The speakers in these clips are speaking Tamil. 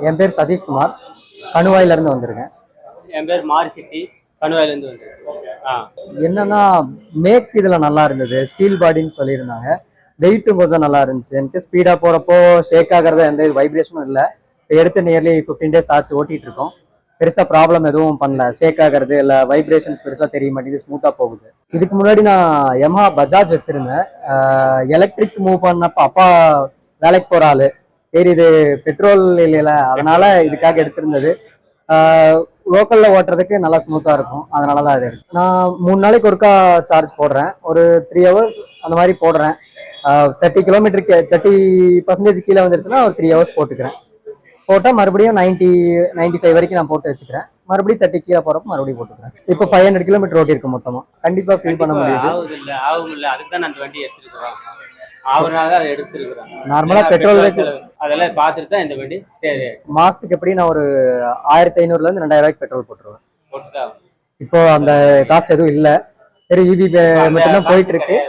என் பேர் சதீஷ்குமார், கணுவாயிலிருந்து வந்திருக்கேன். என் பேர் மாரி சிட்டி, கணுவாயிலேருந்து வந்திருக்கேன். என்னன்னா மேக் இதில் நல்லா இருந்தது, ஸ்டீல் பாடின்னு சொல்லியிருந்தாங்க. வெயிட்டும் கொஞ்சம் நல்லா இருந்துச்சு. எனக்கு ஸ்பீடாக போகிறப்போ ஷேக் ஆகிறது எந்த வைப்ரேஷனும் இல்லை. எடுத்து நியர்லி 15 days ஆச்சு ஓட்டிகிட்டு இருக்கோம். பெருசாக ப்ராப்ளம் எதுவும் பண்ணல. ஷேக் ஆகிறது இல்லை, வைப்ரேஷன்ஸ் பெருசாக தெரிய மாட்டேங்குது, ஸ்மூத்தாக போகுது. இதுக்கு முன்னாடி நான் யமஹா பஜாஜ் வச்சுருந்தேன். எலக்ட்ரிக் மூவ் பண்ணப்போ அப்பா வேலைக்கு போகிற ஆள், சரி இது பெட்ரோல் இல்லைல்ல, அதனால இதுக்காக எடுத்திருந்தது. லோக்கல்ல ஓட்டுறதுக்கு நல்லா ஸ்மூத்தா இருக்கும், அதனாலதான் அது இருக்கு. நான் 3 நாளைக்கு ஒருக்கா சார்ஜ் போடுறேன், ஒரு 3 hours அந்த மாதிரி போடுறேன். 30 கிலோமீட்டருக்கு 30% கீழே வந்துருச்சுன்னா ஒரு 3 hours போட்டுக்கிறேன். போட்டால் மறுபடியும் 95 வரைக்கும் நான் போட்டு வச்சுக்கிறேன். மறுபடியும் 30 கீழே போறப்ப மறுபடியும் போட்டுக்கிறேன். இப்போ 500 கிலோமீட்டர் ஓட்டி இருக்கு மொத்தமா. கண்டிப்பா ஃபீல் பண்ண முடியுது. அதுக்கு தான் அந்த வண்டி எடுத்துருக்கோம். அவரால் அதை எடுத்துருக்குறோம். நார்மலா பெட்ரோல் அதெல்லாம் பார்த்துட்டு தான் இந்த வண்டி சரி. மாசத்துக்கு எப்படி நான் ஒரு 1500 இருந்து 2000 ரூபாய்க்கு பெட்ரோல் போட்டுருவேன். போட்டுதான் இப்போ அந்த காஸ்ட் எதுவும் இல்லை, வெறும் இபி மட்டும்தான் போயிட்டு இருக்கு.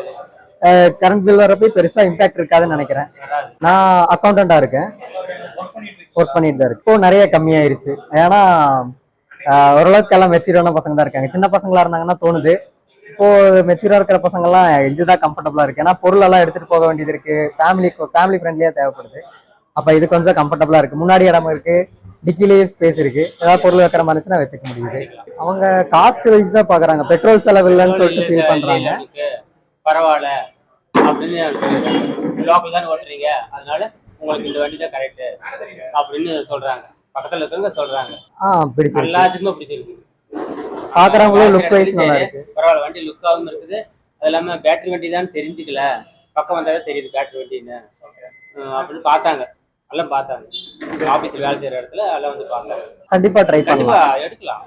கரண்ட் பில் வரப்போ பெருசா இம்பாக்ட் இருக்காதுன்னு நினைக்கிறேன். நான் அக்கௌண்டண்டா இருக்கேன், ஒர்க் பண்ணிட்டு தான் இருக்கு. இப்போ நிறைய கம்மியாயிருச்சு, ஏன்னா ஓரளவுக்கு எல்லாம் மெச்சூரான பசங்க தான் இருக்காங்க. சின்ன பசங்களா இருந்தாங்கன்னா தோணுது, இப்போ மெச்சூரா இருக்கிற பசங்க எல்லாம் இதுதான் கம்ஃபர்டபுளா இருக்கு. ஏன்னா பொருள் எல்லாம் எடுத்துட்டு போக வேண்டியது இருக்கு, ஃபேமிலி ஃப்ரெண்ட்லியா தேவைப்படுது. அப்ப இது கொஞ்சம் கம்ஃபர்டபுளா இருக்கு. முன்னாடி இடம் இருக்கு, டிக்கிலேயே ஸ்பேஸ் இருக்கு, ஏதாவது பொருள் வைக்கிற மாதிரி இருந்துச்சுன்னா வச்சுக்க முடியுது. அவங்க காஸ்ட் வைஸ் தான் பாக்குறாங்க, பெட்ரோல் செலவு இல்லைன்னு சொல்லிட்டு ஃபீல் பண்றாங்க. பரவாயில்ல அப்படின்னு லோக்கல் தானே ஓட்டுறீங்க, அதனால உங்களுக்கு இந்த வண்டி தான் கரெக்ட் அப்படின்னு சொல்றாங்க. பக்கத்துல இருக்கிறவங்க சொல்றாங்க. பிடிச்சிருக்கு, எல்லாத்துக்குமே பிடிச்சிருக்கு. பாக்குறவங்களும் லுக் வைஸ் நல்லா இருக்கு. பரவாயில்ல, வண்டி லுக்காகவும் இருக்குது. அது இல்லாம பேட்டரி வண்டி தான் தெரிஞ்சுக்கல, பக்கம் வந்தாலே தெரியுது பேட்டரி வண்டின்னு அப்படின்னு பார்த்தாங்க. எல்லாம் பார்த்தாங்க, ஆபீஸ்ல வேலை செய்யற இடத்துல எல்லாம் வந்து பார்த்தாங்க. கண்டிப்பா ட்ரை பண்ணலாம், எடுக்கலாம்.